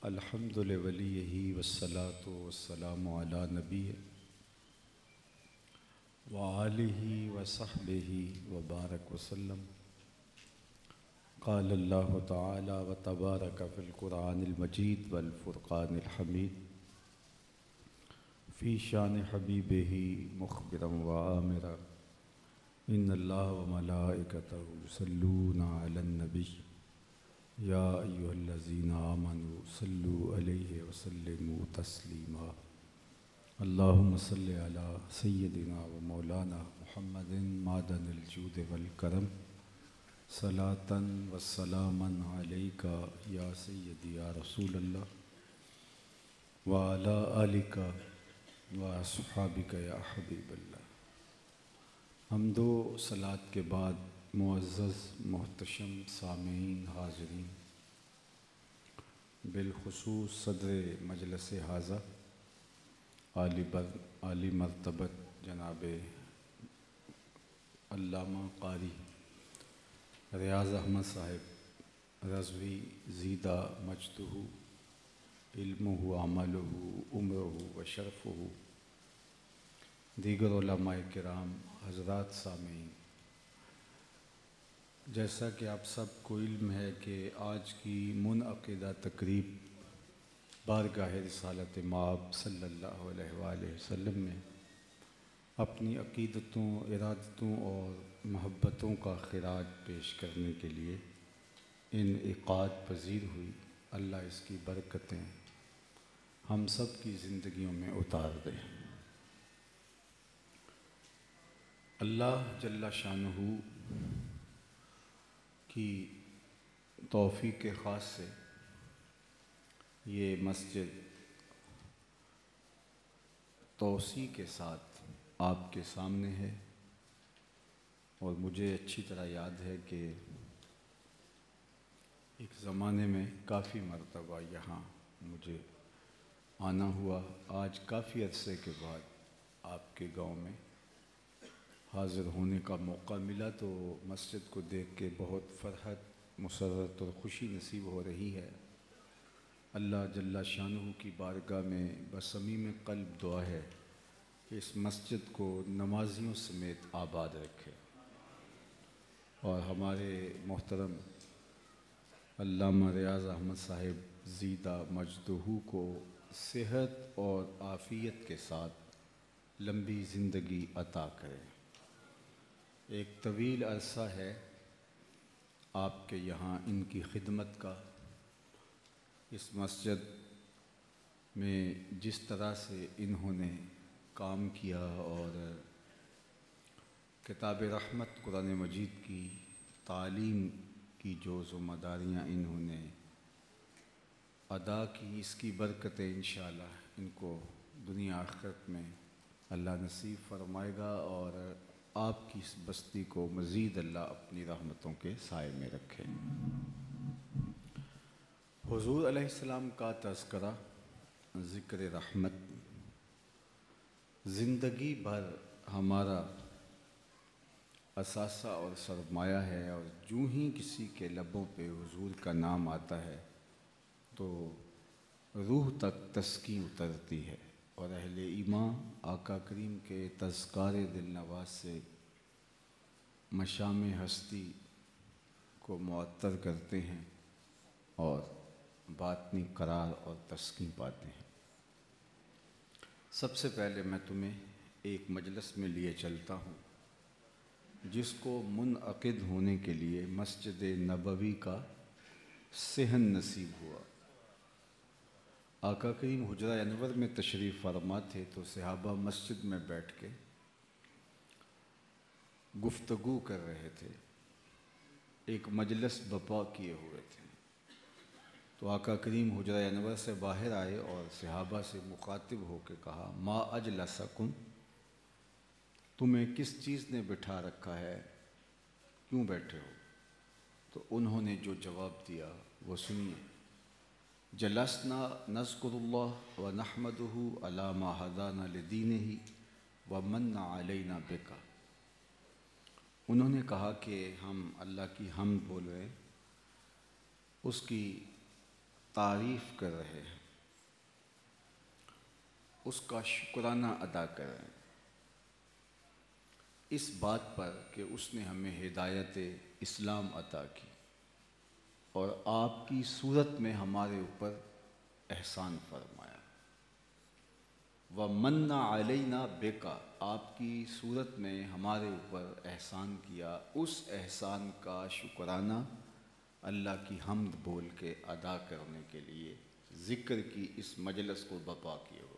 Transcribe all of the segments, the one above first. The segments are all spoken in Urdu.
الحمد لولیہ والصلاة والسلام علی نبی وآلہ وصحبہ وبارک وسلم۔ قال اللہ تعالی وتبارک فی القرآن المجید والفرقان الحمید فی شان حبیبہ مخبرا وآمرا ان اللہ وملائکتہ یصلون علی النبی یا ایھا الذین آمنوا صلوا علیہ وسلموا تسلیما۔ اللہم صلی علی سیدنا و مولانا محمد معدن الجود والکرم صلاۃ و سلاما علیک یا سیدی یا رسول اللہ وعلی آلک و اصحابک یا حبیب اللہ۔ حمد و صلاۃ کے بعد معزز محتشم سامعین حاضرین، بالخصوص صدر مجلس حاضر عالی مرتبت جناب علامہ قاری ریاض احمد صاحب رضوی زیدہ مجدہ علمہ عملہ عمرہ و شرفہ، دیگر علماء کرام، حضرات سامعین، جیسا کہ آپ سب کو علم ہے کہ آج کی منعقدہ تقریب بارگاہ رسالت مآب صلی اللہ علیہ وآلہ وسلم میں اپنی عقیدتوں، ارادتوں اور محبتوں کا خراج پیش کرنے کے لیے انعقاد پذیر ہوئی۔ اللہ اس کی برکتیں ہم سب کی زندگیوں میں اتار دے۔ اللہ جل شانہ کی توفیق خاص سے یہ مسجد توسیع کے ساتھ آپ کے سامنے ہے، اور مجھے اچھی طرح یاد ہے کہ ایک زمانے میں کافی مرتبہ یہاں مجھے آنا ہوا۔ آج کافی عرصے کے بعد آپ کے گاؤں میں حاضر ہونے کا موقع ملا، تو مسجد کو دیکھ کے بہت فرحت، مسرت اور خوشی نصیب ہو رہی ہے۔ اللہ جل شانہ کی بارگاہ میں بصمیم قلب دعا ہے کہ اس مسجد کو نمازیوں سمیت آباد رکھے، اور ہمارے محترم علامہ ریاض احمد صاحب زیدہ مجدہ کو صحت اور عافیت کے ساتھ لمبی زندگی عطا کرے۔ ایک طویل عرصہ ہے آپ کے یہاں ان کی خدمت کا۔ اس مسجد میں جس طرح سے انہوں نے کام کیا، اور کتاب رحمت قرآن مجید کی تعلیم کی جو ذمہ داریاں انہوں نے ادا کی، اس کی برکتیں انشاءاللہ ان کو دنیا آخرت میں اللہ نصیب فرمائے گا، اور آپ کی اس بستی کو مزید اللہ اپنی رحمتوں کے سائے میں رکھے۔ حضور علیہ السلام کا تذکرہ، ذکر رحمت زندگی بھر ہمارا اثاثہ اور سرمایہ ہے، اور جو ہی کسی کے لبوں پہ حضور کا نام آتا ہے تو روح تک تسکین اترتی ہے، اور اہل ایمان آقا کریم کے تذکار دل نواز سے مشام ہستی کو معطر کرتے ہیں اور باطنی قرار اور تسکین پاتے ہیں۔ سب سے پہلے میں تمہیں ایک مجلس میں لیے چلتا ہوں جس کو منعقد ہونے کے لیے مسجد نبوی کا صحن نصیب ہوا۔ آقا کریم حجرہ انور میں تشریف فرما تھے، تو صحابہ مسجد میں بیٹھ کے گفتگو کر رہے تھے، ایک مجلس بپا کیے ہوئے تھے۔ تو آقا کریم حجرہ انور سے باہر آئے اور صحابہ سے مخاطب ہو کے کہا، ما اجلسکم، تمہیں کس چیز نے بٹھا رکھا ہے، کیوں بیٹھے ہو؟ تو انہوں نے جو جواب دیا وہ سنیے۔ جلسنا نذکر اللہ ونحمدہ علی ما ہدانا لدینہ ومن علینا بک۔ انہوں نے کہا کہ ہم اللہ کی حمد بول رہے ہیں، اس کی تعریف کر رہے ہیں، اس کا شکرانہ ادا کر رہے ہیں، اس بات پر کہ اس نے ہمیں ہدایت اسلام عطا کی اور آپ کی صورت میں ہمارے اوپر احسان فرمایا۔ وَمَنَّ عَلَيْنَا بِكَ، آپ کی صورت میں ہمارے اوپر احسان کیا، اس احسان کا شکرانہ اللہ کی حمد بول کے ادا کرنے کے لیے ذکر کی اس مجلس کو برپا کیے ہوئے۔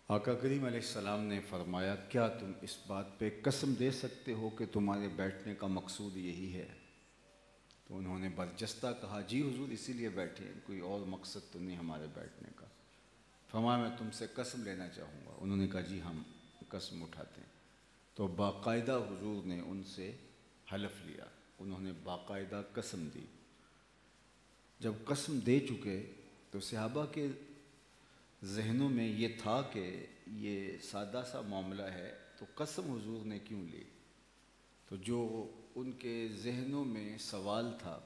آقا کریم علیہ السلام نے فرمایا، کیا تم اس بات پہ قسم دے سکتے ہو کہ تمہارے بیٹھنے کا مقصود یہی ہے؟ تو انہوں نے برجستہ کہا، جی حضور، اسی لیے بیٹھے ہیں، کوئی اور مقصد تو نہیں ہمارے بیٹھنے کا۔ فرمایا، میں تم سے قسم لینا چاہوں گا۔ انہوں نے کہا، جی ہم قسم اٹھاتے ہیں۔ تو باقاعدہ حضور نے ان سے حلف لیا، انہوں نے باقاعدہ قسم دی۔ جب قسم دے چکے تو صحابہ کے ذہنوں میں یہ تھا کہ یہ سادہ سا معاملہ ہے، تو قسم حضور نے کیوں لی؟ تو جو ان کے ذہنوں میں سوال تھا،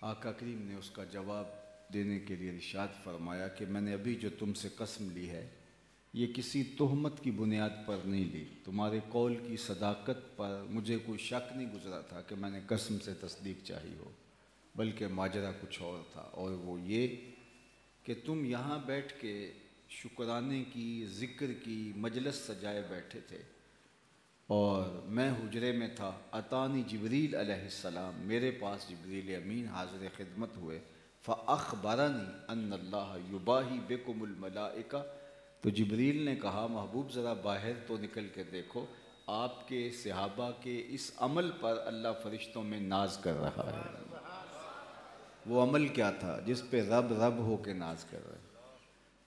آقا کریم نے اس کا جواب دینے کے لیے ارشاد فرمایا کہ میں نے ابھی جو تم سے قسم لی ہے، یہ کسی تہمت کی بنیاد پر نہیں لی، تمہارے قول کی صداقت پر مجھے کوئی شک نہیں گزرا تھا کہ میں نے قسم سے تصدیق چاہی ہو، بلکہ ماجرا کچھ اور تھا، اور وہ یہ کہ تم یہاں بیٹھ کے شکرانے کی، ذکر کی مجلس سجائے بیٹھے تھے اور میں حجرے میں تھا۔ اتانی جبریل علیہ السلام، میرے پاس جبریل امین حاضر خدمت ہوئے، فاخبرنی ان اللہ یباہی بکم الملائکہ، تو جبریل نے کہا، محبوب ذرا باہر تو نکل کے دیکھو، آپ کے صحابہ کے اس عمل پر اللہ فرشتوں میں ناز کر رہا ہے۔ وہ عمل کیا تھا جس پہ رب رب ہو کے ناز کر رہے؟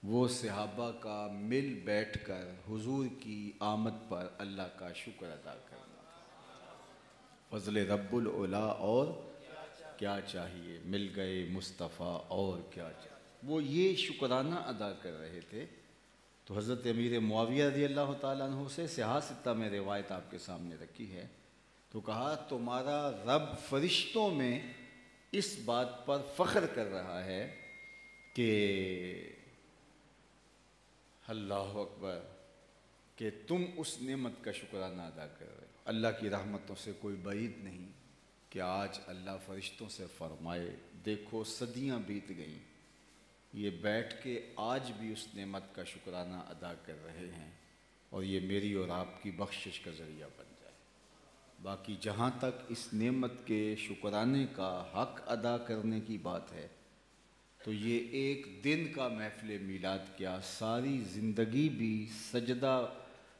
وہ صحابہ کا مل بیٹھ کر حضور کی آمد پر اللہ کا شکر ادا کرنا تھا۔ فضل رب العلا، اور کیا چاہیے، مل گئے مصطفیٰ، اور کیا چاہیے، وہ یہ شکرانہ ادا کر رہے تھے۔ تو حضرت امیر معاویہ رضی اللہ تعالیٰ عنہ سے صحاح ستہ میں روایت آپ کے سامنے رکھی ہے، تو کہا تمہارا رب فرشتوں میں اس بات پر فخر کر رہا ہے کہ اللہ اکبر، کہ تم اس نعمت کا شکرانہ ادا کر رہے ہو۔ اللہ کی رحمتوں سے کوئی بعید نہیں کہ آج اللہ فرشتوں سے فرمائے، دیکھو صدیاں بیت گئیں، یہ بیٹھ کے آج بھی اس نعمت کا شکرانہ ادا کر رہے ہیں، اور یہ میری اور آپ کی بخشش کا ذریعہ بن جائے۔ باقی جہاں تک اس نعمت کے شکرانے کا حق ادا کرنے کی بات ہے، تو یہ ایک دن کا محفل میلاد کیا، ساری زندگی بھی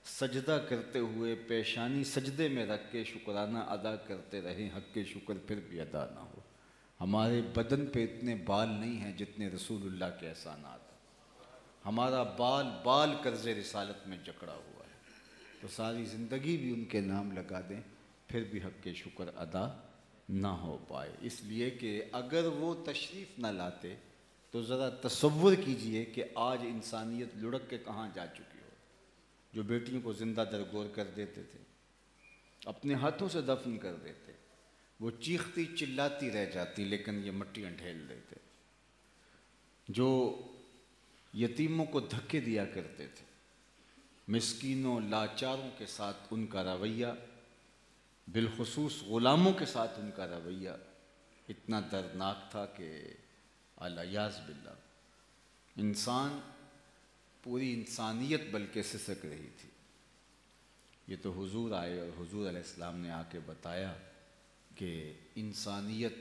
سجدہ کرتے ہوئے پیشانی سجدے میں رکھ کے شکرانہ ادا کرتے رہیں، حق کے شکر پھر بھی ادا نہ ہو۔ ہمارے بدن پہ اتنے بال نہیں ہیں جتنے رسول اللہ کے احسانات ہیں، ہمارا بال بال قرض رسالت میں جکڑا ہوا ہے، تو ساری زندگی بھی ان کے نام لگا دیں، پھر بھی حق کے شکر ادا نہ ہو پائے۔ اس لیے کہ اگر وہ تشریف نہ لاتے تو ذرا تصور کیجئے کہ آج انسانیت لڑک کے کہاں جا چکی ہو۔ جو بیٹیوں کو زندہ درگور کر دیتے تھے، اپنے ہاتھوں سے دفن کر دیتے، وہ چیختی چلاتی رہ جاتی، لیکن یہ مٹیاں ڈھیل دیتے۔ جو یتیموں کو دھکے دیا کرتے تھے، مسکینوں لاچاروں کے ساتھ ان کا رویہ، بالخصوص غلاموں کے ساتھ ان کا رویہ اتنا دردناک تھا کہ الیاذ باللہ انسان، پوری انسانیت بلکہ سسک رہی تھی۔ یہ تو حضور آئے اور حضور علیہ السلام نے آ کے بتایا کہ انسانیت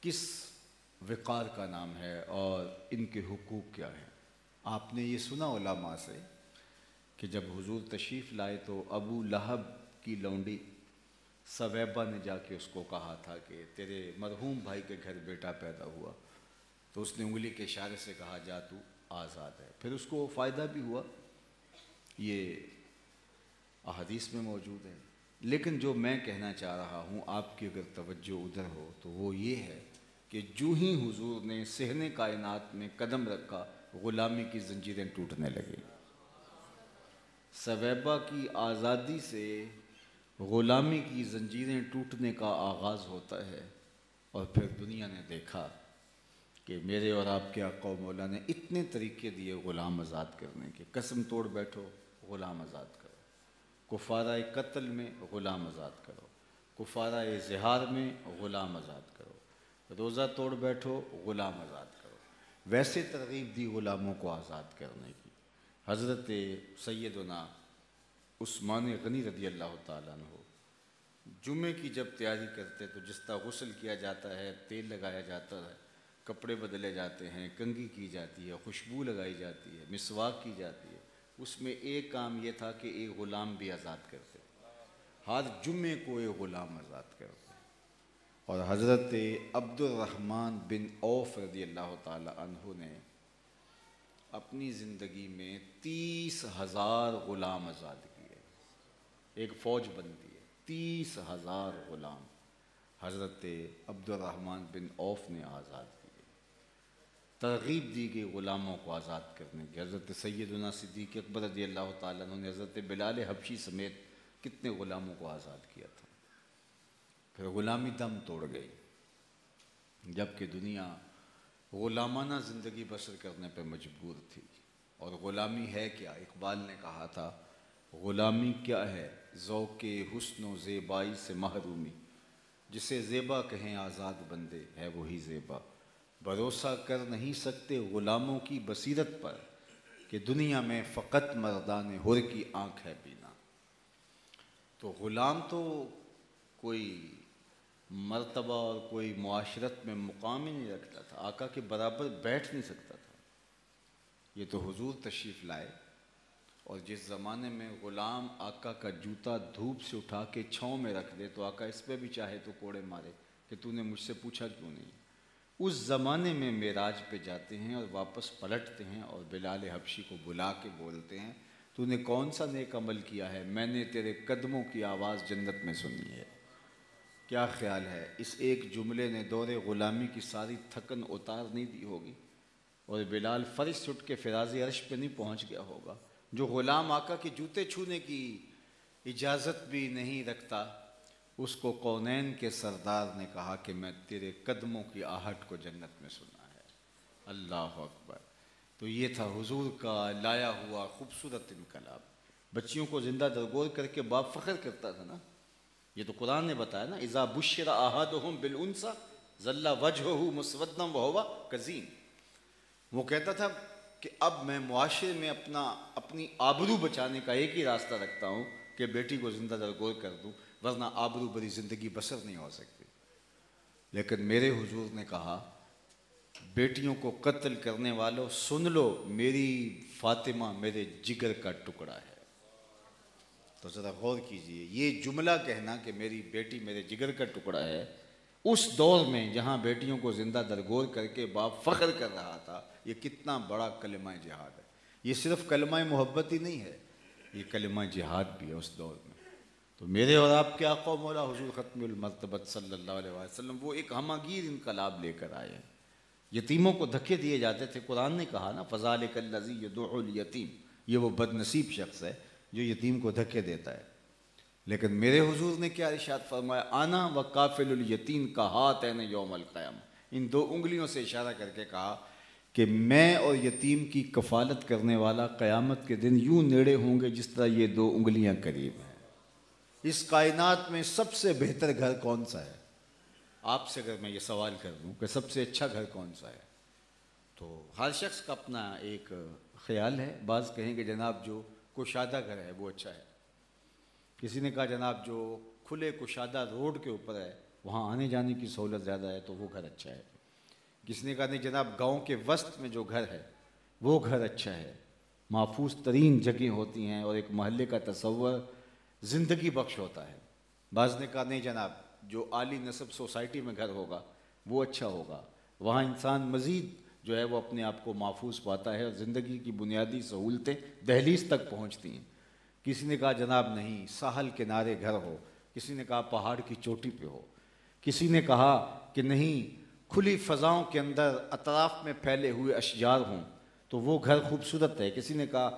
کس وقار کا نام ہے اور ان کے حقوق کیا ہیں۔ آپ نے یہ سنا علماء سے کہ جب حضور تشریف لائے تو ابو لہب کی لونڈی سویبہ نے جا کے اس کو کہا تھا کہ تیرے مرحوم بھائی کے گھر بیٹا پیدا ہوا، تو اس نے انگلی کے اشارے سے کہا، جا تو آزاد ہے۔ پھر اس کو فائدہ بھی ہوا، یہ احادیث میں موجود ہے۔ لیکن جو میں کہنا چاہ رہا ہوں، آپ کی اگر توجہ ادھر ہو تو وہ یہ ہے کہ جو ہی حضور نے صحن کائنات میں قدم رکھا، غلامی کی زنجیریں ٹوٹنے لگیں۔ سویبہ کی آزادی سے غلامی کی زنجیریں ٹوٹنے کا آغاز ہوتا ہے، اور پھر دنیا نے دیکھا کہ میرے اور آپ کے آقا و مولا نے اتنے طریقے دیے غلام آزاد کرنے کے، قسم توڑ بیٹھو غلام آزاد کرو، کفارہ قتل میں غلام آزاد کرو، کفارہ زہار میں غلام آزاد کرو، روزہ توڑ بیٹھو غلام آزاد کرو، ویسے ترغیب دی غلاموں کو آزاد کرنے کی۔ حضرت سیدنا عثمان غنی رضی اللہ تعالیٰ عنہ جمعے کی جب تیاری کرتے تو جس طرح غسل کیا جاتا ہے، تیل لگایا جاتا ہے، کپڑے بدلے جاتے ہیں، کنگھی کی جاتی ہے، خوشبو لگائی جاتی ہے، مسواک کی جاتی ہے، اس میں ایک کام یہ تھا کہ ایک غلام بھی آزاد کرتے، ہر جمعے کو ایک غلام آزاد کرتے۔ اور حضرت عبد الرحمن بن عوف رضی اللہ تعالی عنہ نے اپنی زندگی میں 30,000 غلام آزاد کیے، ایک فوج بنتی ہے، 30,000 غلام حضرت عبد الرحمن بن عوف نے آزاد کیے۔ ترغیب دی گئی غلاموں کو آزاد کرنے کی۔ حضرت سیدنا صدیق اکبر رضی اللہ تعالیٰ عنہ نے حضرت بلال حبشی سمیت کتنے غلاموں کو آزاد کیا تھا۔ پھر غلامی دم توڑ گئی، جبکہ دنیا غلامانہ زندگی بسر کرنے پہ مجبور تھی۔ اور غلامی ہے کیا؟ اقبال نے کہا تھا، غلامی کیا ہے؟ ذوق حسن و زیبائی سے محرومی، جسے زیبا کہیں آزاد بندے ہے وہی زیبا، بھروسہ کر نہیں سکتے غلاموں کی بصیرت پر کہ دنیا میں فقط مردان حر کی آنکھ ہے بینا۔ تو غلام تو کوئی مرتبہ اور کوئی معاشرت میں مقام ہی نہیں رکھتا تھا، آقا کے برابر بیٹھ نہیں سکتا تھا۔ یہ تو حضور تشریف لائے، اور جس زمانے میں غلام آقا کا جوتا دھوپ سے اٹھا کے چھاؤں میں رکھ دے تو آقا اس پہ بھی چاہے تو کوڑے مارے کہ تو نے مجھ سے پوچھا کیوں نہیں۔ اس زمانے میں معراج پہ جاتے ہیں اور واپس پلٹتے ہیں اور بلال حبشی کو بلا کے بولتے ہیں، تو نے کون سا نیک عمل کیا ہے؟ میں نے تیرے قدموں کی آواز جنت میں سنی ہے۔ کیا خیال ہے اس ایک جملے نے دور غلامی کی ساری تھکن اتار نہیں دی ہوگی؟ اور بلال فرش سے اٹھ کے فراز عرش پہ نہیں پہنچ گیا ہوگا؟ جو غلام آقا کے جوتے چھونے کی اجازت بھی نہیں رکھتا، اس کو کونین کے سردار نے کہا کہ میں تیرے قدموں کی آہٹ کو جنت میں سنا ہے۔ اللہ اکبر۔ تو یہ تھا حضور کا لایا ہوا خوبصورت انقلاب۔ بچیوں کو زندہ درگور کر کے باپ فخر کرتا تھا نا، یہ تو قرآن نے بتایا نا، اذا بشر احدهم بالانثى ظل وجهه مسودا وهو کظیم۔ وہ کہتا تھا کہ اب میں معاشرے میں اپنی آبرو بچانے کا ایک ہی راستہ رکھتا ہوں کہ بیٹی کو زندہ درگور کر دوں، ورنہ آبرو بری زندگی بسر نہیں ہو سکتی۔ لیکن میرے حضور نے کہا، بیٹیوں کو قتل کرنے والوں سن لو، میری فاطمہ میرے جگر کا ٹکڑا ہے۔ تو ذرا غور کیجئے، یہ جملہ کہنا کہ میری بیٹی میرے جگر کا ٹکڑا ہے، اس دور میں جہاں بیٹیوں کو زندہ درگور کر کے باپ فخر کر رہا تھا، یہ کتنا بڑا کلمہ جہاد ہے۔ یہ صرف کلمہ محبت ہی نہیں ہے، یہ کلمہ جہاد بھی ہے اس دور میں۔ تو میرے اور آپ کے آقا و مولا حضور ختم المرتبت صلی اللہ علیہ وسلم وہ ایک ہمہ گیر انقلاب لے کر آئے ہیں۔ یتیموں کو دھکے دیے جاتے تھے، قرآن نے کہا نا، فذلک الذی یدعو الیتیم، یہ وہ بد نصیب شخص ہے جو یتیم کو دھکے دیتا ہے۔ لیکن میرے حضور نے کیا ارشاد فرمایا، انا وکافل الیتیم کہاتین یوم القیامہ، ان دو انگلیوں سے اشارہ کر کے کہا کہ میں اور یتیم کی کفالت کرنے والا قیامت کے دن یوں نیڑے ہوں گے جس طرح یہ دو انگلیاں قریب ہیں۔ اس کائنات میں سب سے بہتر گھر کون سا ہے؟ آپ سے اگر میں یہ سوال کر دوں کہ سب سے اچھا گھر کون سا ہے، تو ہر شخص کا اپنا ایک خیال ہے۔ بعض کہیں کہ جناب جو کشادہ گھر ہے وہ اچھا ہے، کسی نے کہا جناب جو کھلے کشادہ روڈ کے اوپر ہے، وہاں آنے جانے کی سہولت زیادہ ہے تو وہ گھر اچھا ہے، کسی نے کہا نہیں جناب گاؤں کے وسط میں جو گھر ہے وہ گھر اچھا ہے، محفوظ ترین جگہیں ہوتی ہیں اور ایک محلے کا تصور زندگی بخش ہوتا ہے۔ بعض نے کہا نہیں جناب جو عالی نسب سوسائٹی میں گھر ہوگا وہ اچھا ہوگا، وہاں انسان مزید جو ہے وہ اپنے آپ کو محفوظ پاتا ہے اور زندگی کی بنیادی سہولتیں دہلیز تک پہنچتی ہیں۔ کسی نے کہا جناب نہیں ساحل کنارے گھر ہو، کسی نے کہا پہاڑ کی چوٹی پہ ہو، کسی نے کہا کہ نہیں کھلی فضاؤں کے اندر اطراف میں پھیلے ہوئے اشجار ہوں تو وہ گھر خوبصورت ہے، کسی نے کہا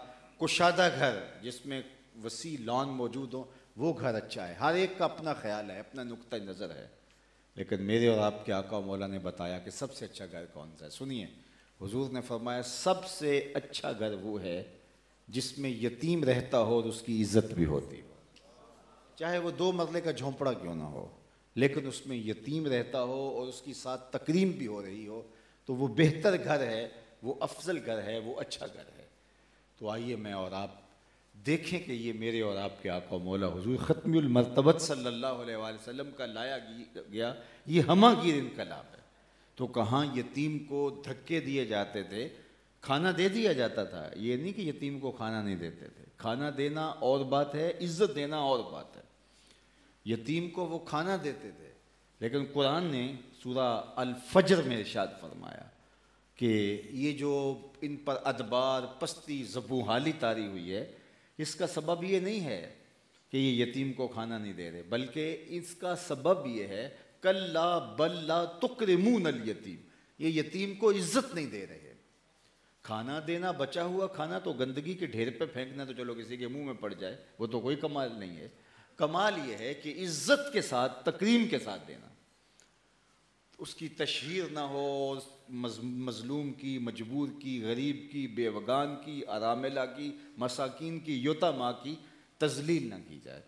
کشادہ گھر جس میں وسیع لان موجود ہو وہ گھر اچھا ہے۔ ہر ایک کا اپنا خیال ہے، اپنا نقطہ نظر ہے۔ لیکن میرے اور آپ کے آقا و مولا نے بتایا کہ سب سے اچھا گھر کون سا ہے. سنیے، حضور نے فرمایا سب سے اچھا گھر وہ ہے جس میں یتیم رہتا ہو اور اس کی عزت بھی ہوتی ہو. چاہے وہ 2 مرلے کا جھونپڑا کیوں نہ ہو، لیکن اس میں یتیم رہتا ہو اور اس کی ساتھ تکریم بھی ہو رہی ہو، تو وہ بہتر گھر ہے، وہ افضل گھر ہے، وہ اچھا گھر ہے. تو آئیے میں اور آپ دیکھیں کہ یہ میرے اور آپ کے آقا و مولا حضور ختم المرتبت صلی اللہ علیہ وآلہ وسلم کا لایا گیا یہ ہمہ گیر انقلاب ہے. تو کہاں یتیم کو دھکے دیے جاتے تھے، کھانا دے دیا جاتا تھا. یہ نہیں کہ یتیم کو کھانا نہیں دیتے تھے، کھانا دینا اور بات ہے، عزت دینا اور بات ہے. یتیم کو وہ کھانا دیتے تھے، لیکن قرآن نے سورہ الفجر میں ارشاد فرمایا کہ یہ جو ان پر ادبار، پستی، زبوں حالی طاری ہوئی ہے، اس کا سبب یہ نہیں ہے کہ یہ یتیم کو کھانا نہیں دے رہے، بلکہ اس کا سبب یہ ہے کلا بل لا تکرمون الیتیم، یہ یتیم کو عزت نہیں دے رہے. کھانا دینا، بچا ہوا کھانا تو گندگی کے ڈھیر پہ پھینکنا تو چلو کسی کے منہ میں پڑ جائے، وہ تو کوئی کمال نہیں ہے. کمال یہ ہے کہ عزت کے ساتھ، تکریم کے ساتھ دینا، اس کی تشہیر نہ ہو، مظلوم کی، مجبور کی، غریب کی، بیوگان کی، اراملہ کی، مساکین کی، یتامہ کی تذلیل نہ کی جائے.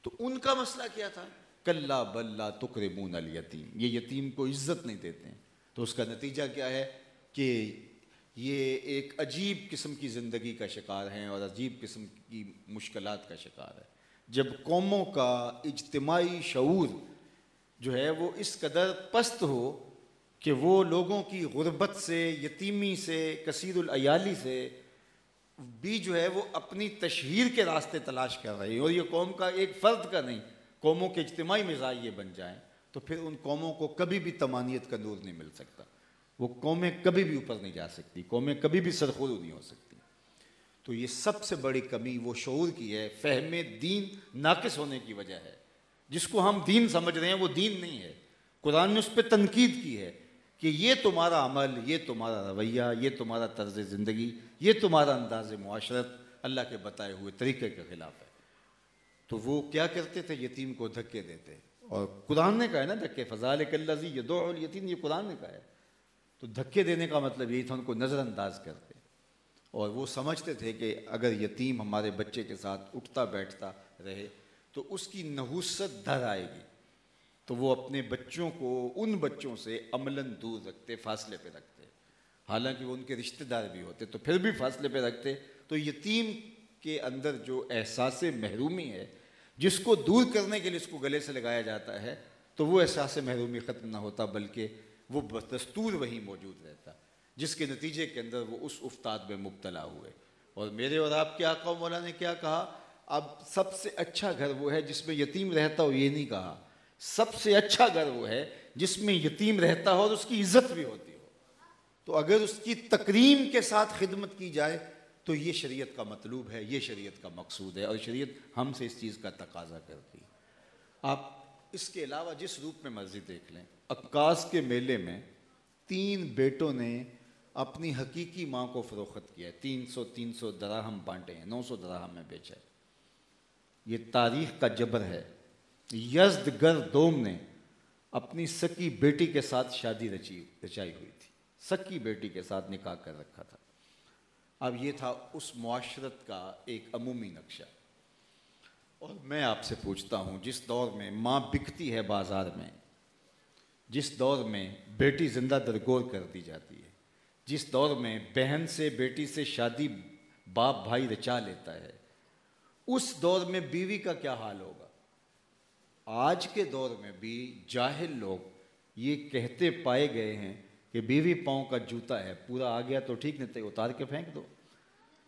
تو ان کا مسئلہ کیا تھا؟ کلا بل لا تکرمون الیتیم، یہ یتیم کو عزت نہیں دیتے ہیں. تو اس کا نتیجہ کیا ہے کہ یہ ایک عجیب قسم کی زندگی کا شکار ہیں اور عجیب قسم کی مشکلات کا شکار ہے. جب قوموں کا اجتماعی شعور جو ہے وہ اس قدر پست ہو کہ وہ لوگوں کی غربت سے، یتیمی سے، کثیر العیالی سے بھی جو ہے وہ اپنی تشہیر کے راستے تلاش کر رہی ہیں، اور یہ قوم کا ایک فرد کا نہیں، قوموں کے اجتماعی مزاج یہ بن جائیں، تو پھر ان قوموں کو کبھی بھی طمانیت کا نور نہیں مل سکتا. وہ قومیں کبھی بھی اوپر نہیں جا سکتی، قومیں کبھی بھی سرخرو نہیں ہو سکتی. تو یہ سب سے بڑی کمی وہ شعور کی ہے، فہم دین ناقص ہونے کی وجہ ہے. جس کو ہم دین سمجھ رہے ہیں وہ دین نہیں ہے. قرآن نے اس پہ تنقید کی ہے کہ یہ تمہارا عمل، یہ تمہارا رویہ، یہ تمہارا طرز زندگی، یہ تمہارا انداز معاشرت اللہ کے بتائے ہوئے طریقے کے خلاف ہے. تو وہ کیا کرتے تھے؟ یتیم کو دھکے دیتے. اور قرآن نے کہا ہے نا دھکے، فذالک الذی یدعو الیتیم، یہ قرآن نے کہا ہے. تو دھکے دینے کا مطلب یہی تھا، ان کو نظر انداز کرتے. اور وہ سمجھتے تھے کہ اگر یتیم ہمارے بچے کے ساتھ اٹھتا بیٹھتا رہے تو اس کی نحوست دھر آئے گی. تو وہ اپنے بچوں کو ان بچوں سے عملاً دور رکھتے، فاصلے پہ رکھتے. حالانکہ وہ ان کے رشتہ دار بھی ہوتے تو پھر بھی فاصلے پہ رکھتے. تو یتیم کے اندر جو احساس محرومی ہے، جس کو دور کرنے کے لیے اس کو گلے سے لگایا جاتا ہے، تو وہ احساس محرومی ختم نہ ہوتا، بلکہ وہ بدستور وہی موجود رہتا، جس کے نتیجے کے اندر وہ اس افتاد میں مبتلا ہوئے. اور میرے اور آپ کے آقا و مولا نے کیا کہا؟ اب سب سے اچھا گھر وہ ہے جس میں یتیم رہتا ہو، یہ نہیں کہا. سب سے اچھا گھر وہ ہے جس میں یتیم رہتا ہو اور اس کی عزت بھی ہوتی ہو. تو اگر اس کی تکریم کے ساتھ خدمت کی جائے تو یہ شریعت کا مطلوب ہے، یہ شریعت کا مقصود ہے، اور شریعت ہم سے اس چیز کا تقاضا کرتی ہے. آپ اس کے علاوہ جس روپ میں مرضی دیکھ لیں، عکاس کے میلے میں 3 بیٹوں نے اپنی حقیقی ماں کو فروخت کیا ہے. 300 دراہم بانٹے ہیں، 900 دراہم میں بیچا ہے. یہ تاریخ کا جبر ہے. یزدگر دوم نے اپنی سکی بیٹی کے ساتھ شادی رچائی ہوئی تھی، سکی بیٹی کے ساتھ نکاح کر رکھا تھا. اب یہ تھا اس معاشرت کا ایک عمومی نقشہ. اور میں آپ سے پوچھتا ہوں، جس دور میں ماں بکتی ہے بازار میں، جس دور میں بیٹی زندہ درگور کر دی جاتی ہے، جس دور میں بہن سے بیٹی سے شادی باپ بھائی رچا لیتا ہے، اس دور میں بیوی کا کیا حال ہوگا؟ آج کے دور میں بھی جاہل لوگ یہ کہتے پائے گئے ہیں کہ بیوی پاؤں کا جوتا ہے، پورا آ گیا تو ٹھیک، نہیں تو اتار کے پھینک دو.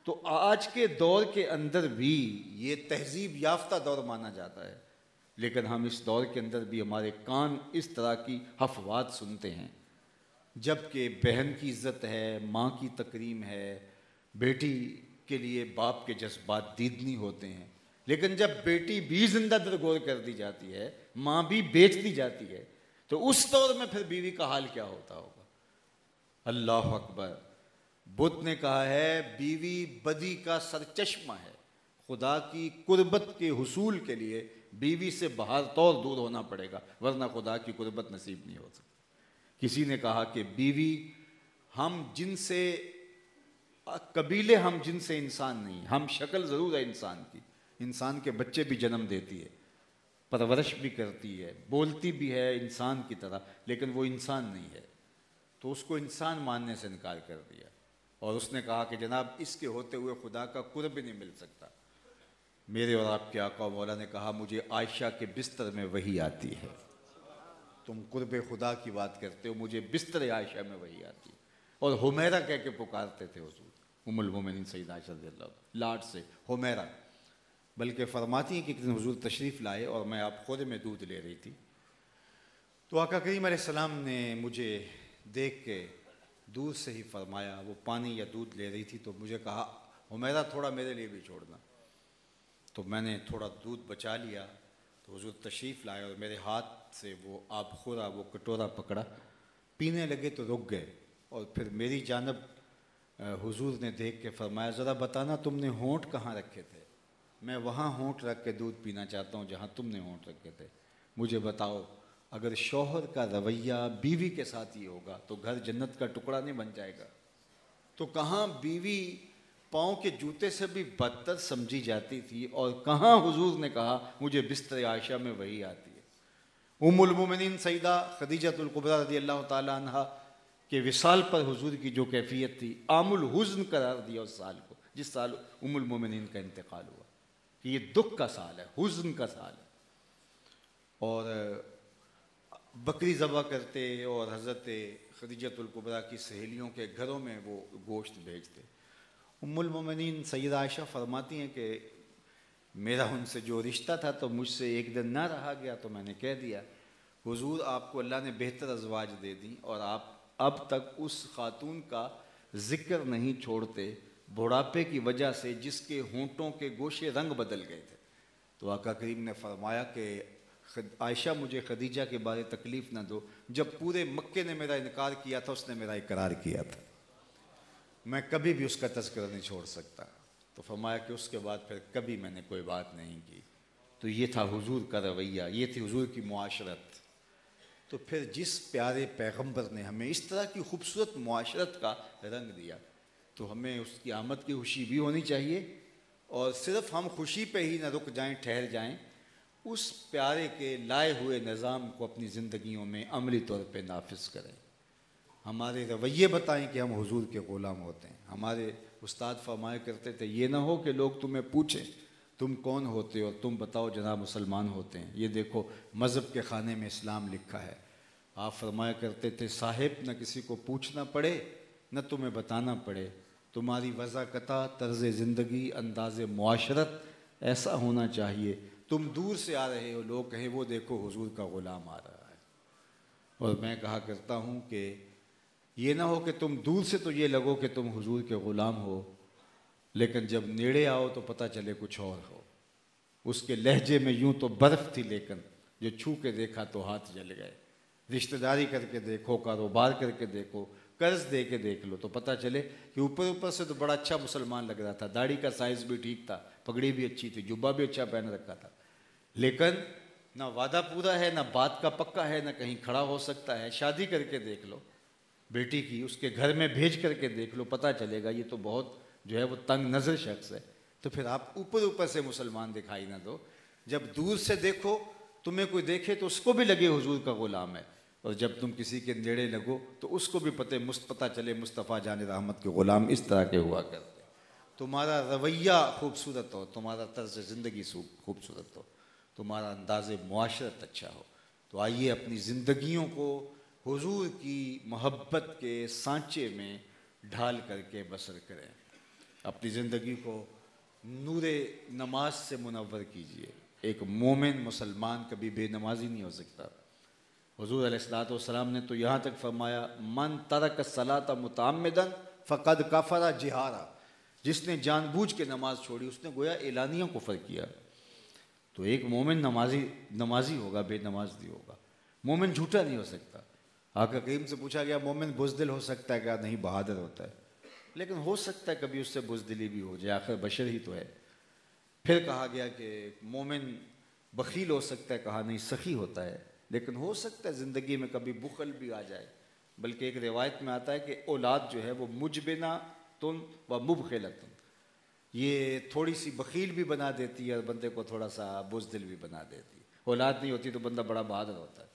تو آج کے دور کے اندر بھی یہ تہذیب یافتہ دور مانا جاتا ہے، لیکن ہم اس دور کے اندر بھی ہمارے کان اس طرح کی افواہات سنتے ہیں. جبکہ بہن کی عزت ہے، ماں کی تکریم ہے، بیٹی کے لیے باپ کے جذبات دیدنی ہوتے ہیں، لیکن جب بیٹی بھی زندہ درگور کر دی جاتی ہے، ماں بھی بیچ دی جاتی ہے، تو اس دور میں پھر بیوی کا حال کیا ہوتا ہوگا؟ اللہ اکبر. بدھ نے کہا ہے بیوی بدی کا سرچشمہ ہے. خدا کی قربت کے حصول کے لیے بیوی سے بہر طور دور ہونا پڑے گا ورنہ خدا کی قربت نصیب نہیں ہو سکتی۔ کسی نے کہا کہ بیوی ہم جن سے قبیلے ہم جن سے انسان نہیں، ہم شکل ضرور ہے انسان کی، انسان کے بچے بھی جنم دیتی ہے، پرورش بھی کرتی ہے، بولتی بھی ہے انسان کی طرح، لیکن وہ انسان نہیں ہے، تو اس کو انسان ماننے سے انکار کر دیا۔ اور اس نے کہا کہ جناب اس کے ہوتے ہوئے خدا کا قرب نہیں مل سکتا۔ میرے اور آپ کے آقا و مولا نے کہا مجھے عائشہ کے بستر میں وحی آتی ہے، تم قرب خدا کی بات کرتے ہو، مجھے بستر عائشہ میں وحی آتی ہے۔ اور حمیرہ کہہ کے پکارتے تھے حضور، ام المومنین سیدہ عائشہ رضی اللہ عنہا، لاڈ سے حمیرہ۔ بلکہ فرماتی ہیں کہ ایک دن حضور تشریف لائے اور میں آپ خود میں دودھ لے رہی تھی، تو آقا کریم علیہ السلام نے مجھے دیکھ کے دور سے ہی فرمایا، وہ پانی یا دودھ لے رہی تھی تو مجھے کہا حمیرہ تھوڑا میرے لیے بھی چھوڑنا، تو میں نے تھوڑا دودھ بچا لیا، تو حضور تشریف لائے اور میرے ہاتھ سے وہ آب خورا وہ کٹورا پکڑا، پینے لگے تو رک گئے، اور پھر میری جانب حضور نے دیکھ کے فرمایا ذرا بتانا تم نے ہونٹ کہاں رکھے تھے، میں وہاں ہونٹ رکھ کے دودھ پینا چاہتا ہوں جہاں تم نے ہونٹ رکھے تھے، مجھے بتاؤ اگر شوہر کا رویہ بیوی کے ساتھ یہ ہوگا تو گھر جنت کا ٹکڑا نہیں بن جائے گا؟ تو کہاں بیوی پاؤں کے جوتے سے بھی بدتر سمجھی جاتی تھی، اور کہاں حضور نے کہا مجھے بستر عائشہ میں وحی آتی ہے۔ ام المومنین سیدہ خدیجۃ الکبریٰ رضی اللہ تعالی عنہا کے وصال پر حضور کی جو کیفیت تھی، عام الحزن قرار دیا اس سال کو، جس سال ام المومنین کا انتقال ہوا، کہ یہ دکھ کا سال ہے، حزن کا سال ہے۔ اور بکری ذبح کرتے اور حضرت خدیجۃ الکبریٰ کی سہیلیوں کے گھروں میں وہ گوشت بھیجتے۔ ام المومنین سیدہ عائشہ فرماتی ہیں کہ میرا ان سے جو رشتہ تھا تو مجھ سے ایک دن نہ رہا گیا تو میں نے کہہ دیا حضور آپ کو اللہ نے بہتر ازواج دے دیں اور آپ اب تک اس خاتون کا ذکر نہیں چھوڑتے بڑھاپے کی وجہ سے جس کے ہونٹوں کے گوشے رنگ بدل گئے تھے۔ تو آقا کریم نے فرمایا کہ عائشہ مجھے خدیجہ کے بارے تکلیف نہ دو، جب پورے مکے نے میرا انکار کیا تھا اس نے میرا اقرار کیا تھا، میں کبھی بھی اس کا تذکرہ نہیں چھوڑ سکتا۔ تو فرمایا کہ اس کے بعد پھر کبھی میں نے کوئی بات نہیں کی۔ تو یہ تھا حضور کا رویہ، یہ تھی حضور کی معاشرت۔ تو پھر جس پیارے پیغمبر نے ہمیں اس طرح کی خوبصورت معاشرت کا رنگ دیا، تو ہمیں اس کی آمد کی خوشی بھی ہونی چاہیے، اور صرف ہم خوشی پہ ہی نہ رک جائیں، ٹھہر جائیں، اس پیارے کے لائے ہوئے نظام کو اپنی زندگیوں میں عملی طور پہ نافذ کریں۔ ہمارے رویے بتائیں کہ ہم حضور کے غلام ہوتے ہیں۔ ہمارے استاد فرمایا کرتے تھے یہ نہ ہو کہ لوگ تمہیں پوچھیں تم کون ہوتے ہو اور تم بتاؤ جناب مسلمان ہوتے ہیں، یہ دیکھو مذہب کے خانے میں اسلام لکھا ہے۔ آپ فرمایا کرتے تھے صاحب نہ کسی کو پوچھنا پڑے نہ تمہیں بتانا پڑے، تمہاری وضاقتہ طرز زندگی انداز معاشرت ایسا ہونا چاہیے تم دور سے آ رہے ہو لوگ کہیں وہ دیکھو حضور کا غلام آ رہا ہے۔ اور میں کہا کرتا ہوں کہ یہ نہ ہو کہ تم دور سے تو یہ لگو کہ تم حضور کے غلام ہو، لیکن جب نیڑے آؤ تو پتہ چلے کچھ اور ہو۔ اس کے لہجے میں یوں تو برف تھی لیکن جو چھو کے دیکھا تو ہاتھ جل گئے۔ رشتہ داری کر کے دیکھو، کاروبار کر کے دیکھو، قرض دے کے دیکھ لو تو پتہ چلے کہ اوپر سے تو بڑا اچھا مسلمان لگ رہا تھا، داڑھی کا سائز بھی ٹھیک تھا، پگڑی بھی اچھی تھی، جبہ بھی اچھا پہن رکھا تھا، لیکن نہ وعدہ پورا ہے، نہ بات کا پکا ہے، نہ کہیں کھڑا ہو سکتا ہے۔ شادی کر کے دیکھ لو بیٹی کی، اس کے گھر میں بھیج کر کے دیکھ لو، پتہ چلے گا یہ تو بہت جو ہے وہ تنگ نظر شخص ہے۔ تو پھر آپ اوپر سے مسلمان دکھائی نہ دو، جب دور سے دیکھو تمہیں کوئی دیکھے تو اس کو بھی لگے حضور کا غلام ہے، اور جب تم کسی کے نیڑے لگو تو اس کو بھی پتہ چلے مصطفیٰ جان رحمت کے غلام اس طرح کے ہوا کرتے۔ تمہارا رویہ خوبصورت ہو، تمہارا طرز زندگی خوبصورت ہو، تمہارا انداز معاشرت اچھا ہو، تو آئیے اپنی زندگیوں کو حضور کی محبت کے سانچے میں ڈھال کر کے بسر کریں، اپنی زندگی کو نور نماز سے منور کیجیے۔ ایک مومن مسلمان کبھی بے نمازی نہیں ہو سکتا۔ حضور علیہ الصلوۃ والسلام نے تو یہاں تک فرمایا من ترک الصلاۃ متعمدا فقد کفر جہارا، جس نے جان بوجھ کے نماز چھوڑی اس نے گویا اعلانیہ کفر کیا۔ تو ایک مومن نمازی ہوگا، بے نماز نہیں ہوگا۔ مومن جھوٹا نہیں ہو سکتا۔ آقا کریم سے پوچھا گیا مومن بزدل ہو سکتا ہے کیا؟ نہیں، بہادر ہوتا ہے، لیکن ہو سکتا ہے کبھی اس سے بزدلی بھی ہو جائے، آخر بشر ہی تو ہے۔ پھر کہا گیا کہ مومن بخیل ہو سکتا ہے، کہا نہیں سخی ہوتا ہے، لیکن ہو سکتا ہے زندگی میں کبھی بخل بھی آ جائے، بلکہ ایک روایت میں آتا ہے کہ اولاد جو ہے وہ مجبنہ تن و مبخلتن، یہ تھوڑی سی بخیل بھی بنا دیتی ہے اور بندے کو تھوڑا سا بزدل بھی بنا دیتی ہے۔ اولاد نہیں ہوتی تو بندہ بڑا بہادر ہوتا ہے،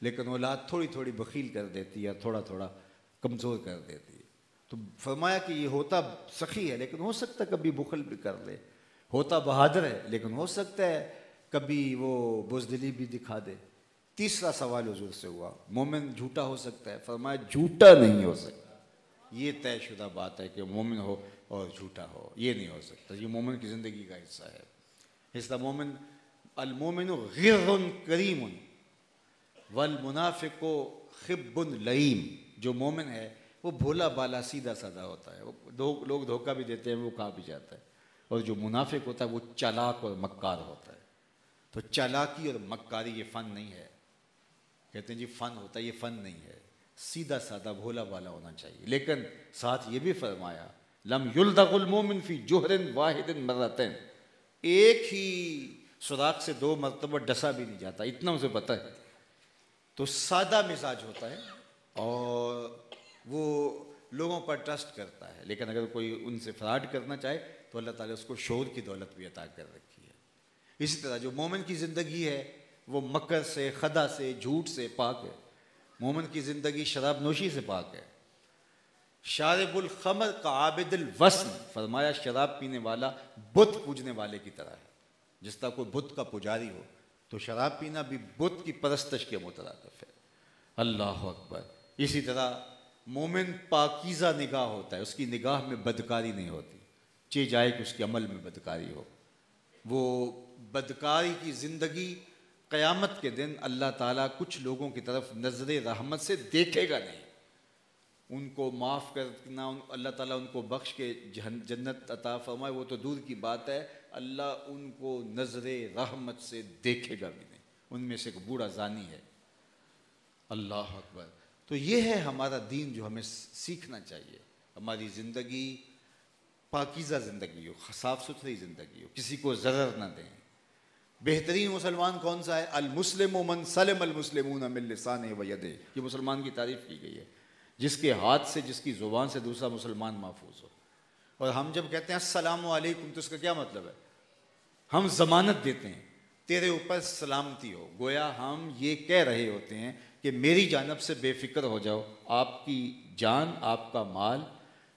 لیکن اولاد تھوڑی تھوڑی بخیل کر دیتی ہے، تھوڑا تھوڑا کمزور کر دیتی ہے۔ تو فرمایا کہ یہ ہوتا سخی ہے لیکن ہو سکتا ہے کبھی بخل بھی کر لے، ہوتا بہادر ہے لیکن ہو سکتا ہے کبھی وہ بزدلی بھی دکھا دے۔ تیسرا سوال حضور سے ہوا، مومن جھوٹا ہو سکتا ہے؟ فرمایا جھوٹا نہیں ہو سکتا، یہ طے شدہ بات ہے کہ مومن ہو اور جھوٹا ہو، یہ نہیں ہو سکتا، یہ مومن کی زندگی کا حصہ ہے۔ اس طرح مومن، المومن غر کریم والمنافق خب لئیم، جو مومن ہے وہ بھولا بالا سیدھا سادہ ہوتا ہے، وہ لوگ دھوکہ بھی دیتے ہیں وہ کہا بھی جاتا ہے، اور جو منافق ہوتا ہے وہ چالاک اور مکار ہوتا ہے۔ تو چالاکی اور مکاری یہ فن نہیں ہے، کہتے ہیں جی فن ہوتا ہے، یہ فن نہیں ہے، سیدھا سادہ بھولا بالا ہونا چاہیے۔ لیکن ساتھ یہ بھی فرمایا لم یلدغ المومن فی جوہر واحد مرتين، ایک ہی سوراخ سے 2 مرتبہ ڈسا بھی نہیں جاتا، اتنا اسے پتہ ہے۔ تو سادہ مزاج ہوتا ہے اور وہ لوگوں پر ٹرسٹ کرتا ہے، لیکن اگر کوئی ان سے فراڈ کرنا چاہے تو اللہ تعالیٰ اس کو شعور کی دولت بھی عطا کر رکھی ہے۔ اسی طرح جو مومن کی زندگی ہے وہ مکر سے، خدا سے، جھوٹ سے پاک ہے۔ مومن کی زندگی شراب نوشی سے پاک ہے۔ شارب الخمر کا عابد الوثن، فرمایا شراب پینے والا بت پوجنے والے کی طرح ہے۔ جس طرح کوئی بت کا پجاری ہو تو شراب پینا بھی بت کی پرستش کے مترادف ہے۔ اللہ اکبر۔ اسی طرح مومن پاکیزہ نگاہ ہوتا ہے، اس کی نگاہ میں بدکاری نہیں ہوتی، چہ جائے کہ اس کے عمل میں بدکاری ہو۔ وہ بدکاری کی زندگی قیامت کے دن اللہ تعالیٰ کچھ لوگوں کی طرف نظر رحمت سے دیکھے گا نہیں، ان کو معاف کرنا، اللہ تعالیٰ ان کو بخش کے جنت عطا فرمائے وہ تو دور کی بات ہے، اللہ ان کو نظر رحمت سے دیکھے گا بھی نہیں۔ ان میں سے ایک بوڑھا زانی ہے۔ اللہ اکبر۔ تو یہ ہے ہمارا دین جو ہمیں سیکھنا چاہیے، ہماری زندگی پاکیزہ زندگی ہو، صاف ستھری زندگی ہو، کسی کو ضرر نہ دیں۔ بہترین مسلمان کون سا ہے؟ المسلم من سلم المسلمون من لسانہ و یدہ، یہ مسلمان کی تعریف کی گئی ہے، جس کے ہاتھ سے، جس کی زبان سے دوسرا مسلمان محفوظ ہو۔ اور ہم جب کہتے ہیں السلام علیکم تو اس کا کیا مطلب ہے؟ ہم ضمانت دیتے ہیں تیرے اوپر سلامتی ہو، گویا ہم یہ کہہ رہے ہوتے ہیں کہ میری جانب سے بے فکر ہو جاؤ، آپ کی جان، آپ کا مال،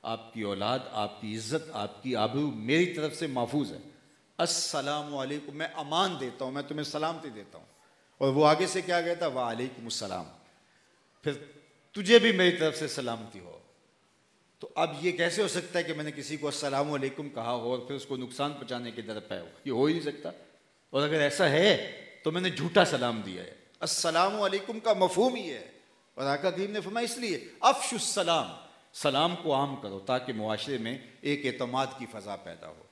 آپ کی اولاد، آپ کی عزت، آپ کی آبرو میری طرف سے محفوظ ہے۔ السلام علیکم، میں امان دیتا ہوں، میں تمہیں سلامتی دیتا ہوں۔ اور وہ آگے سے کیا کہتا؟ وعلیکم السلام، پھر تجھے بھی میری طرف سے سلامتی ہو۔ تو اب یہ کیسے ہو سکتا ہے کہ میں نے کسی کو السلام علیکم کہا ہو اور پھر اس کو نقصان پہنچانے کے در پہ ہو؟ یہ ہو ہی نہیں سکتا۔ اور اگر ایسا ہے تو میں نے جھوٹا سلام دیا ہے۔ السلام علیکم کا مفہوم ہی ہے، اور آقا کریم نے فرمایا اس لیے افشوا السلام، سلام کو عام کرو تاکہ معاشرے میں ایک اعتماد کی فضا پیدا ہو۔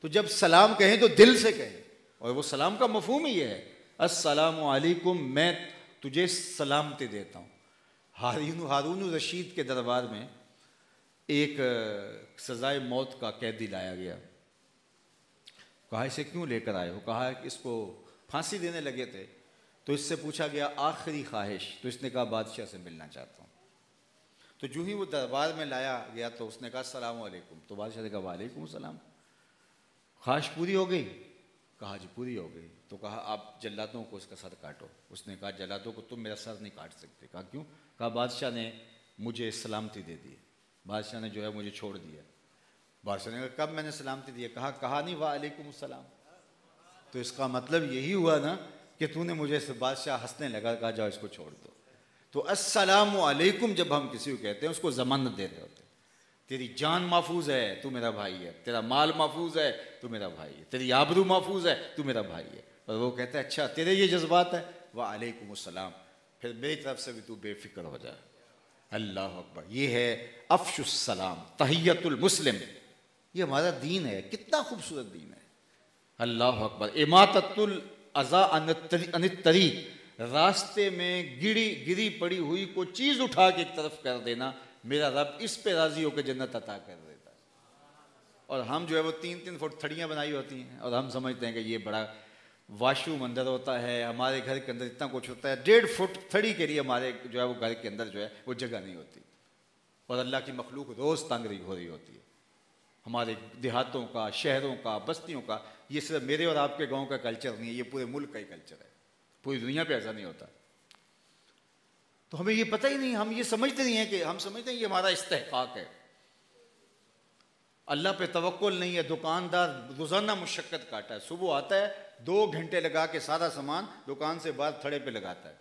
تو جب سلام کہیں تو دل سے کہیں، اور وہ سلام کا مفہوم ہی ہے، السلام علیکم، میں تجھے سلامتی دیتا ہوں۔ ہارون رشید کے دربار میں ایک سزائے موت کا قیدی لایا گیا۔ کہا اسے کیوں لے کر آئے ہو؟ کہا کہ اس کو پھانسی دینے لگے تھے، تو اس سے پوچھا گیا آخری خواہش، تو اس نے کہا بادشاہ سے ملنا چاہتا ہوں۔ تو جو ہی وہ دربار میں لایا گیا تو اس نے کہا السلام علیکم، تو بادشاہ نے کہا وعلیکم السلام، خواہش پوری ہو گئی؟ کہا جی پوری ہو گئی۔ تو کہا آپ جلادوں کو اس کا سر کاٹو۔ اس نے کہا جلادوں کو تم میرا سر نہیں کاٹ سکتے۔ کہا کیوں؟ کہا بادشاہ نے مجھے سلامتی دے دی، بادشاہ نے جو ہے مجھے چھوڑ دیا۔ بادشاہ نے کہا کب میں نے سلامتی دی؟ کہا نہیں وعلیکم السلام۔ تو اس کا مطلب یہی ہوا نا کہ تو نے مجھے، بادشاہ ہنسنے لگا، کہا جاؤ اس کو چھوڑ دو۔ تو السلام علیکم جب ہم کسی کو کہتے ہیں اس کو ضمانت دے رہے ہوتے ہیں، تیری جان محفوظ ہے تو میرا بھائی ہے، تیرا مال محفوظ ہے تو میرا بھائی ہے، تیری آبرو محفوظ ہے تو میرا بھائی ہے۔ اور وہ کہتا ہے اچھا تیرے یہ جذبات ہے، وعلیکم السلام، پھر میری طرف سے بھی تو بے فکر ہو جائے۔ اللہ اکبر۔ یہ ہے افشوا السلام، تحیۃ المسلم، یہ ہمارا دین ہے، کتنا خوبصورت دین ہے۔ اللہ اکبر۔ اماطۃ الاذی عن الطریق، راستے میں گری پڑی ہوئی کوئی چیز اٹھا کے ایک طرف کر دینا، میرا رب اس پہ راضی ہو کے جنت عطا کر دیتا ہے۔ اور ہم جو ہے وہ 3-3 فٹ تھڑیاں بنائی ہوتی ہیں اور ہم سمجھتے ہیں کہ یہ بڑا واش روم اندر ہوتا ہے، ہمارے گھر کے اندر اتنا کچھ ہوتا ہے، 1.5 فٹ تھڑی کے لیے ہمارے جو ہے وہ گھر کے اندر جو ہے وہ جگہ نہیں ہوتی، اور اللہ کی مخلوق روز تنگ ہو رہی ہوتی ہے۔ ہمارے دیہاتوں کا، شہروں کا، بستیوں کا، یہ صرف میرے اور آپ کے گاؤں کا کلچر نہیں ہے، یہ پورے ملک کا ہی کلچر ہے، پوری دنیا پہ ایسا نہیں ہوتا۔ تو ہمیں یہ پتہ ہی نہیں، ہم یہ سمجھتے نہیں ہیں کہ ہم سمجھتے ہیں یہ ہمارا استحقاق ہے۔ اللہ پہ توکل نہیں ہے۔ دکاندار روزانہ مشقت کاٹا ہے، صبح آتا ہے 2 گھنٹے لگا کے سارا سامان دکان سے باہر تھڑے پہ لگاتا ہے،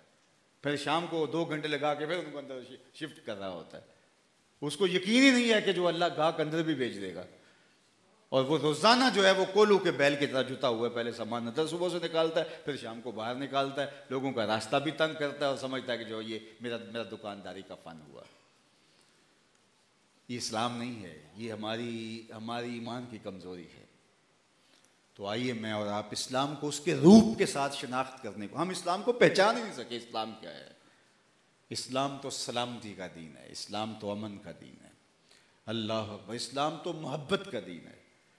پھر شام کو 2 گھنٹے لگا کے پھر ان کو اندر شفٹ کر رہا ہوتا ہے۔ اس کو یقین ہی نہیں ہے کہ جو اللہ گاہک اندر بھی بیچ دے گا، اور وہ روزانہ جو ہے وہ کولو کے بیل کی طرح جتا ہوا ہے، پہلے سامان اندر صبح سے نکالتا ہے، پھر شام کو باہر نکالتا ہے، لوگوں کا راستہ بھی تنگ کرتا ہے، اور سمجھتا ہے کہ جو یہ میرا دکانداری کا فن ہوا۔ یہ اسلام نہیں ہے، یہ ہماری ایمان کی کمزوری ہے۔ تو آئیے میں اور آپ اسلام کو اس کے روپ کے ساتھ شناخت کرنے کو، ہم اسلام کو پہچان ہی نہیں سکے اسلام کیا ہے۔ اسلام تو سلامتی کا دین ہے، اسلام تو امن کا دین ہے، اللہ اکبر، اسلام تو محبت کا دین ہے۔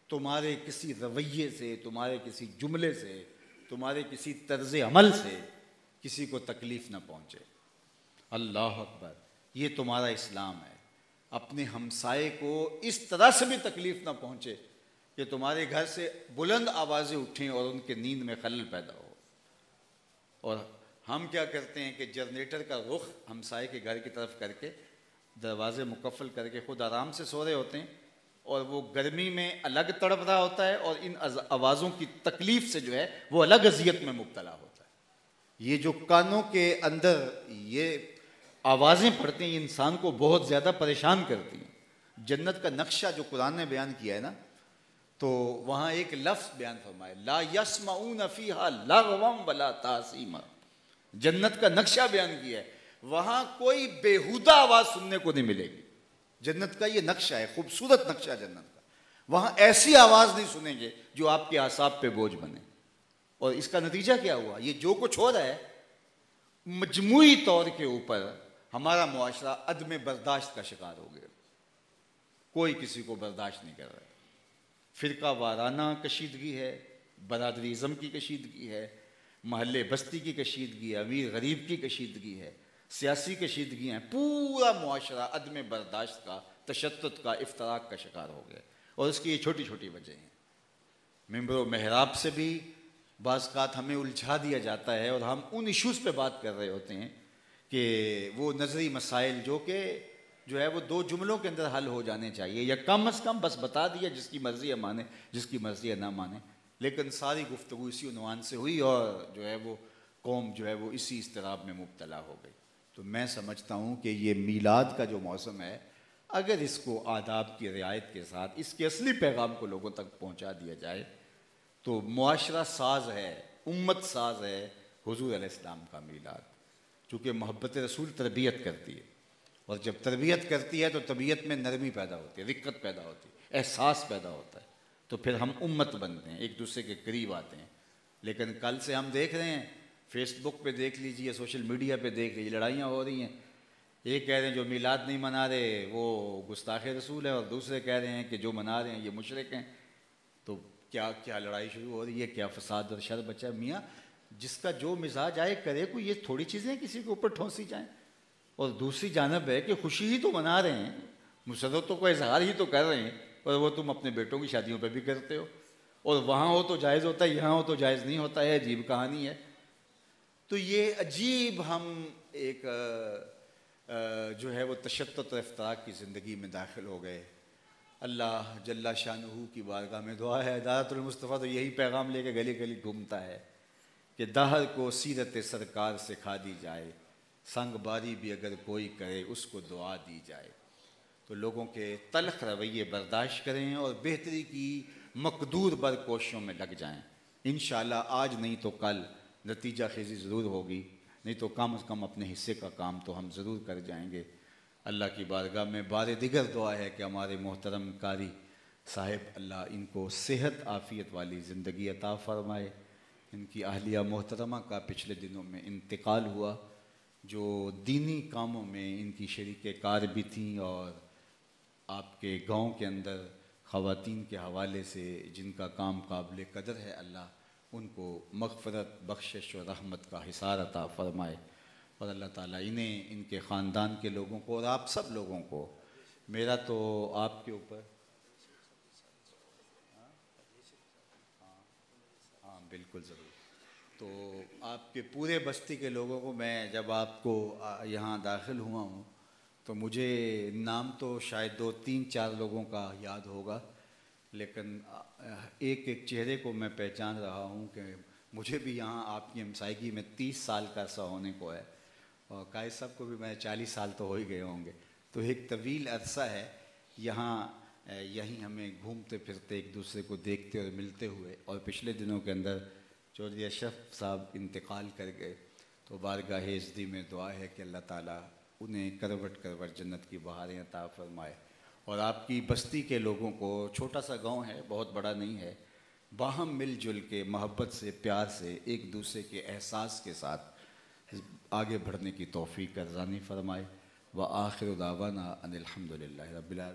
تمہارے کسی رویے سے، تمہارے کسی جملے سے، تمہارے کسی طرز عمل سے کسی کو تکلیف نہ پہنچے، اللہ اکبر، یہ تمہارا اسلام ہے۔ اپنے ہمسائے کو اس طرح سے بھی تکلیف نہ پہنچے کہ تمہارے گھر سے بلند آوازیں اٹھیں اور ان کے نیند میں خلل پیدا ہو۔ اور ہم کیا کرتے ہیں کہ جنریٹر کا رخ ہمسائے کے گھر کی طرف کر کے، دروازے مقفل کر کے خود آرام سے سو رہے ہوتے ہیں، اور وہ گرمی میں الگ تڑپ رہا ہوتا ہے، اور ان آوازوں کی تکلیف سے جو ہے وہ الگ اذیت میں مبتلا ہوتا ہے۔ یہ جو کانوں کے اندر یہ آوازیں پڑتی ہیں، یہ انسان کو بہت زیادہ پریشان کرتی ہیں۔ جنت کا نقشہ جو قرآن نے بیان کیا ہے نا، تو وہاں ایک لفظ بیان فرمائے، لا یسمعون فیہا لغوا ولا تاثیما، جنت کا نقشہ بیان کیا ہے، وہاں کوئی بیہودہ آواز سننے کو نہیں ملے گی۔ جنت کا یہ نقشہ ہے، خوبصورت نقشہ جنت کا، وہاں ایسی آواز نہیں سنیں گے جو آپ کے اعصاب پہ بوجھ بنے۔ اور اس کا نتیجہ کیا ہوا؟ یہ جو کچھ ہو رہا ہے، مجموعی طور کے اوپر ہمارا معاشرہ عدم برداشت کا شکار ہو گیا، کوئی کسی کو برداشت نہیں کر رہا ہے۔ فرقہ وارانہ کشیدگی ہے، برادریزم کی کشیدگی ہے، محلے بستی کی کشیدگی ہے، امیر غریب کی کشیدگی ہے، سیاسی کشیدگیاں ہیں، پورا معاشرہ عدم برداشت کا، تشدد کا، افتراق کا شکار ہو گیا، اور اس کی یہ چھوٹی چھوٹی وجہ ہیں۔ ممبر و محراب سے بھی بعض اوقات ہمیں الجھا دیا جاتا ہے، اور ہم ان ایشوز پہ بات کر رہے ہوتے ہیں کہ وہ نظری مسائل جو ہے وہ 2 جملوں کے اندر حل ہو جانے چاہیے، یا کم از کم بس بتا دیا، جس کی مرضی ہے مانے، جس کی مرضی ہے نہ مانے، لیکن ساری گفتگو اسی عنوان سے ہوئی، اور جو ہے وہ قوم جو ہے وہ اسی اضطراب میں مبتلا ہو گئی۔ تو میں سمجھتا ہوں کہ یہ میلاد کا جو موسم ہے، اگر اس کو آداب کی رعایت کے ساتھ اس کے اصلی پیغام کو لوگوں تک پہنچا دیا جائے تو معاشرہ ساز ہے، امت ساز ہے حضور علیہ السلام کا میلاد، چونکہ محبت رسول تربیت کرتی ہے، اور جب تربیت کرتی ہے تو طبیعت میں نرمی پیدا ہوتی ہے، رقت پیدا ہوتی ہے، احساس پیدا ہوتا ہے، تو پھر ہم امت بنتے ہیں، ایک دوسرے کے قریب آتے ہیں۔ لیکن کل سے ہم دیکھ رہے ہیں، فیس بک پہ دیکھ لیجیے، سوشل میڈیا پہ دیکھ لیجیے، لڑائیاں ہو رہی ہیں۔ ایک کہہ رہے ہیں جو میلاد نہیں منا رہے وہ گستاخ رسول ہے، اور دوسرے کہہ رہے ہیں کہ جو منا رہے ہیں یہ مشرک ہیں۔ تو کیا لڑائی شروع ہو رہی ہے، کیا فساد اور شر بچا؟ میاں جس کا جو مزاج آئے کرے، کوئی یہ تھوڑی چیزیں کسی کے اوپر ٹھونسی جائیں۔ اور دوسری جانب ہے کہ خوشی ہی تو منا رہے ہیں، مسرتوں کو اظہار ہی تو کر رہے ہیں، اور وہ تم اپنے بیٹوں کی شادیوں پہ بھی کرتے ہو، اور وہاں ہو تو جائز ہوتا ہے، یہاں ہو تو جائز نہیں ہوتا ہے، عجیب کہانی ہے۔ تو یہ عجیب ہم ایک جو ہے وہ تشدد و افتراق کی زندگی میں داخل ہو گئے۔ اللہ جل شانہ کی بارگاہ میں دعا ہے، ہدایت المصطفیٰ تو یہی پیغام لے کے گلی گلی گھومتا ہے کہ دہر کو سیرت سرکار سکھا دی جائے، سنگ باری بھی اگر کوئی کرے اس کو دعا دی جائے۔ تو لوگوں کے تلخ رویے برداشت کریں اور بہتری کی مقدور بر کوششوں میں لگ جائیں۔ انشاءاللہ آج نہیں تو کل نتیجہ خیزی ضرور ہوگی، نہیں تو کم از کم اپنے حصے کا کام تو ہم ضرور کر جائیں گے۔ اللہ کی بارگاہ میں بار دیگر دعا ہے کہ ہمارے محترم قاری صاحب، اللہ ان کو صحت عافیت والی زندگی عطا فرمائے۔ ان کی اہلیہ محترمہ کا پچھلے دنوں میں انتقال ہوا، جو دینی کاموں میں ان کی شریک کار بھی تھیں، اور آپ کے گاؤں کے اندر خواتین کے حوالے سے جن کا کام قابل قدر ہے، اللہ ان کو مغفرت، بخشش اور رحمت کا حصار عطا فرمائے، اور اللہ تعالیٰ انہیں، ان کے خاندان کے لوگوں کو اور آپ سب لوگوں کو، میرا تو آپ کے اوپر، ہاں بالکل ضرور، تو آپ کے پورے بستی کے لوگوں کو، میں جب آپ کو یہاں داخل ہوا ہوں تو مجھے نام تو شاید 2 3 4 لوگوں کا یاد ہوگا، لیکن ایک ایک چہرے کو میں پہچان رہا ہوں کہ مجھے بھی یہاں آپ کی ہمسائیگی میں 30 سال کا عرصہ ہونے کو ہے، اور قائد صاحب کو بھی میں 40 سال تو ہو ہی گئے ہوں گے، تو ایک طویل عرصہ ہے یہاں یہیں ہمیں گھومتے پھرتے ایک دوسرے کو دیکھتے اور ملتے ہوئے، اور پچھلے دنوں کے اندر چودھری اشرف صاحب انتقال کر گئے، تو بارگاہ عزتی میں دعا ہے کہ اللہ تعالیٰ انہیں کروٹ کروٹ جنت کی بہاریں عطا فرمائے، اور آپ کی بستی کے لوگوں کو، چھوٹا سا گاؤں ہے، بہت بڑا نہیں ہے، باہم مل جل کے محبت سے، پیار سے، ایک دوسرے کے احساس کے ساتھ آگے بڑھنے کی توفیق ارزانی فرمائے، وآخر دعوانا ان الحمد للہ رب العالمین۔